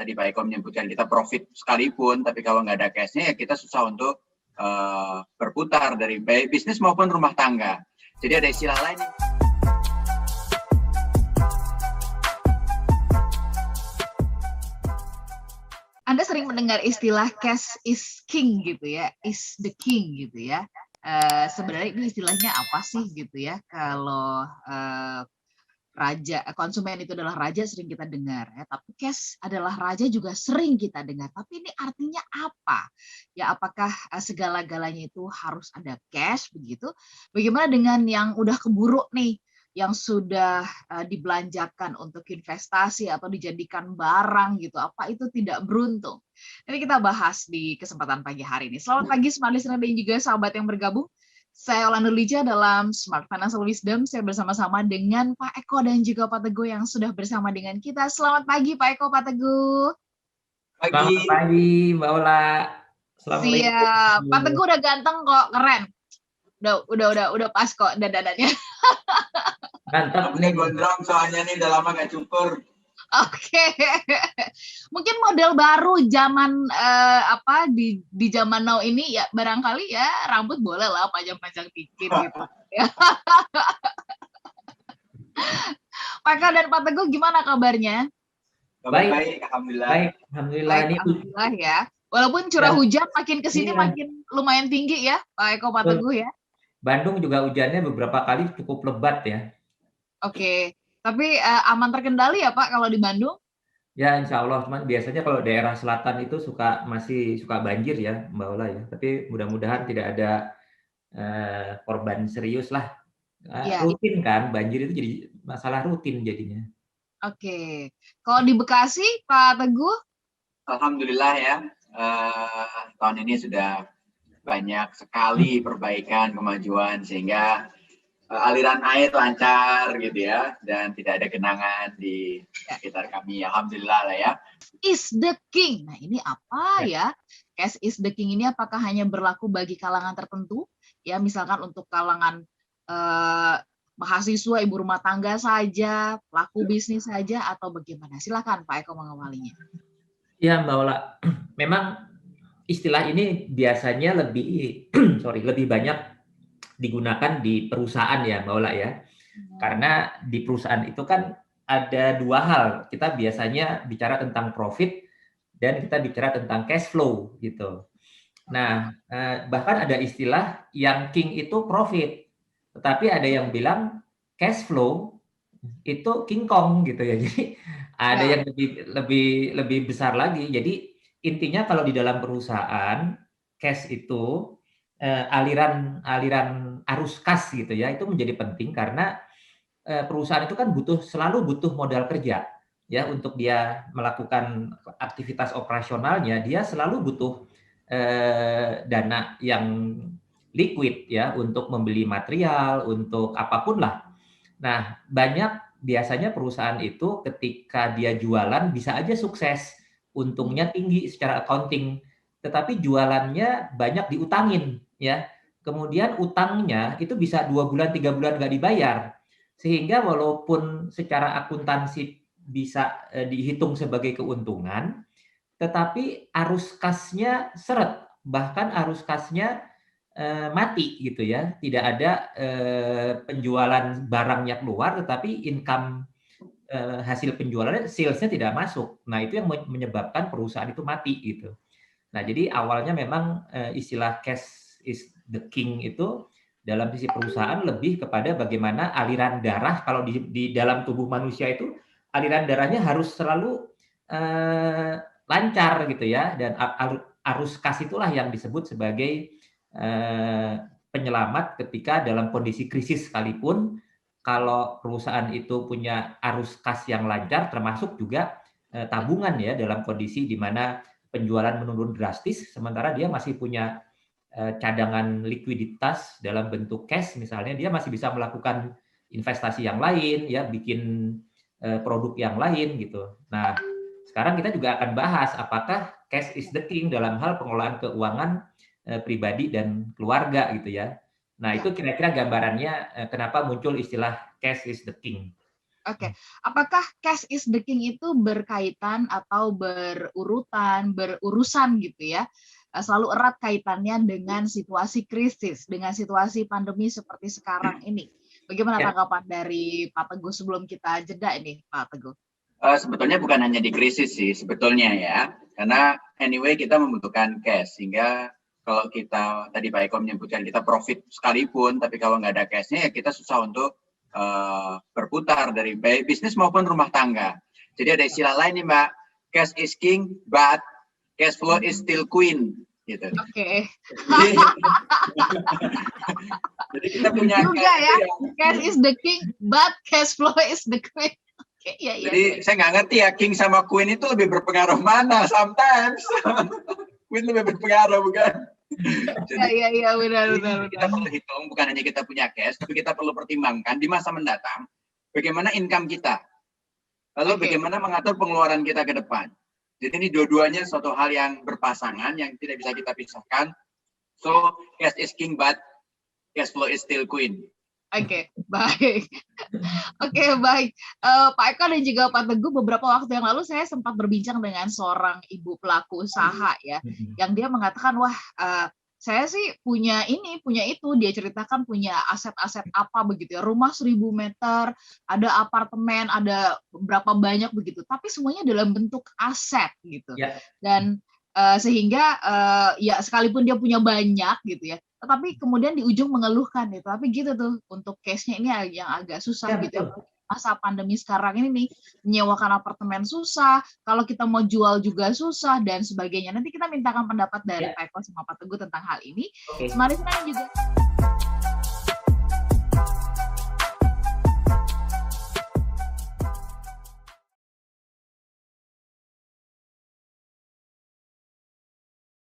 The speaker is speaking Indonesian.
tadi Pak Eko menyebutkan kita profit sekalipun, tapi kalau nggak ada cash-nya ya kita susah untuk berputar dari baik bisnis maupun rumah tangga. Jadi ada istilah lain. Anda sering mendengar istilah cash is king gitu ya, is the king gitu ya. Sebenarnya ini istilahnya apa sih gitu ya? Kalau konsumen itu adalah raja sering kita dengar ya, tapi cash adalah raja juga sering kita dengar. Tapi ini artinya apa? Ya apakah segala-galanya itu harus ada cash begitu? Bagaimana dengan yang udah keburu nih, yang sudah dibelanjakan untuk investasi atau dijadikan barang gitu? Apa itu tidak beruntung? Ini kita bahas di kesempatan pagi hari ini. Selamat pagi Smart Listener dan juga sahabat yang bergabung. Saya Yolanda Lija dalam Smart Financial Wisdom. Saya bersama-sama dengan Pak Eko dan juga Pak Teguh yang sudah bersama dengan kita. Selamat pagi Pak Eko, Pak Teguh. Selamat pagi Mbak Ola. Siap. Pak Teguh udah ganteng kok, keren. Udah pas kok dandanannya. Mantap nih gondrong soalnya nih udah lama nggak cukur. Oke. Mungkin model baru zaman di zaman now ini ya barangkali ya rambut boleh lah panjang-panjang dikit gitu. Pak Eka dan Pak Teguh gimana kabarnya? Baik, alhamdulillah. Baik, alhamdulillah. Baik, alhamdulillah ya. Walaupun curah hujan makin kesini makin lumayan tinggi ya, Pak Eko, Pak Teguh ya. Bandung juga hujannya beberapa kali cukup lebat ya. Oke. Tapi aman terkendali ya Pak kalau di Bandung? Ya insya Allah, cuman biasanya kalau daerah selatan itu masih suka banjir ya Mbak Ola ya. Tapi mudah-mudahan tidak ada korban serius lah. Rutin kan, banjir itu jadi masalah rutin jadinya. Oke. Kalau di Bekasi Pak Teguh? Alhamdulillah ya, tahun ini sudah banyak sekali perbaikan, kemajuan sehingga aliran air lancar gitu ya, dan tidak ada genangan di sekitar kami. Alhamdulillah lah ya. Is the king. Nah ini apa ya? Cash is the king ini apakah hanya berlaku bagi kalangan tertentu? Ya misalkan untuk kalangan mahasiswa, ibu rumah tangga saja, pelaku bisnis saja, atau bagaimana? Silakan Pak Eko mengawalinya. Ya Mbak Ola, memang istilah ini biasanya lebih banyak digunakan di perusahaan ya Mbak Ola ya. Karena di perusahaan itu kan ada dua hal. Kita biasanya bicara tentang profit dan kita bicara tentang cash flow gitu. Nah, bahkan ada istilah yang king itu profit. Tetapi ada yang bilang cash flow itu King Kong gitu ya. Jadi ada yang lebih besar lagi. Jadi intinya kalau di dalam perusahaan cash itu aliran arus kas gitu ya, itu menjadi penting karena perusahaan itu kan selalu butuh modal kerja ya untuk dia melakukan aktivitas operasionalnya, dia selalu butuh dana yang liquid ya untuk membeli material, untuk apapun lah. Nah, biasanya perusahaan itu ketika dia jualan bisa aja sukses, untungnya tinggi secara accounting, tetapi jualannya banyak diutangin ya. Kemudian utangnya itu bisa 2 bulan, 3 bulan nggak dibayar. Sehingga walaupun secara akuntansi bisa dihitung sebagai keuntungan, tetapi arus kasnya seret, bahkan arus kasnya mati gitu ya, tidak ada penjualan barangnya keluar, tetapi income hasil penjualannya, salesnya tidak masuk. Nah itu yang menyebabkan perusahaan itu mati gitu. Nah jadi awalnya memang istilah cash is the king itu dalam sisi perusahaan lebih kepada bagaimana aliran darah, kalau di dalam tubuh manusia itu aliran darahnya harus selalu lancar gitu ya, dan arus kas itulah yang disebut sebagai penyelamat ketika dalam kondisi krisis sekalipun. Kalau perusahaan itu punya arus kas yang lancar, termasuk juga tabungan ya, dalam kondisi di mana penjualan menurun drastis, sementara dia masih punya cadangan likuiditas dalam bentuk cash, misalnya dia masih bisa melakukan investasi yang lain ya, bikin produk yang lain gitu. Nah sekarang kita juga akan bahas apakah cash is the king dalam hal pengelolaan keuangan pribadi dan keluarga gitu ya. Nah itu kira-kira gambarannya kenapa muncul istilah cash is the king. Oke, apakah cash is the king itu berkaitan atau berurusan gitu ya, selalu erat kaitannya dengan situasi krisis, dengan situasi pandemi seperti sekarang ini? Bagaimana Ya, tanggapan dari Pak Teguh sebelum kita jeda ini, Pak Teguh? Sebetulnya bukan hanya di krisis sih, sebetulnya ya. Karena anyway kita membutuhkan cash, sehingga kalau kita, tadi Pak Eko menyebutkan kita profit sekalipun, tapi kalau nggak ada cashnya ya kita susah untuk berputar dari baik bisnis maupun rumah tangga. Jadi ada istilah lain nih Mbak, cash is king, but cash flow is still queen. Gitu. Oke. Jadi kita punya juga ya, cash is the king, but cash flow is the queen. Okay, ya, jadi saya nggak ngerti ya, king sama queen itu lebih berpengaruh mana? Sometimes queen lebih berpengaruh, bukan? Iya, benar. Kita perlu hitung, bukan hanya kita punya cash, tapi kita perlu pertimbangkan di masa mendatang bagaimana income kita, lalu bagaimana mengatur pengeluaran kita ke depan. Jadi ini dua-duanya suatu hal yang berpasangan, yang tidak bisa kita pisahkan. So cash is king, but cash flow is still queen. Oke, baik. Baik. Pak Eko dan juga Pak Teguh, beberapa waktu yang lalu saya sempat berbincang dengan seorang ibu pelaku usaha ya, yang dia mengatakan, wah saya sih punya ini, punya itu. Dia ceritakan punya aset-aset apa begitu ya, rumah 1000 meter, ada apartemen, ada berapa banyak begitu, tapi semuanya dalam bentuk aset gitu. Ya. Dan sehingga ya sekalipun dia punya banyak gitu ya, tetapi kemudian di ujung mengeluhkan gitu. Tapi gitu tuh untuk case-nya ini yang agak susah gitu ya. Masa pandemi sekarang ini nih, menyewakan apartemen susah, kalau kita mau jual juga susah dan sebagainya. Nanti kita mintakan pendapat dari Pak Eko sama Pak Teguh tentang hal ini. Mari kita juga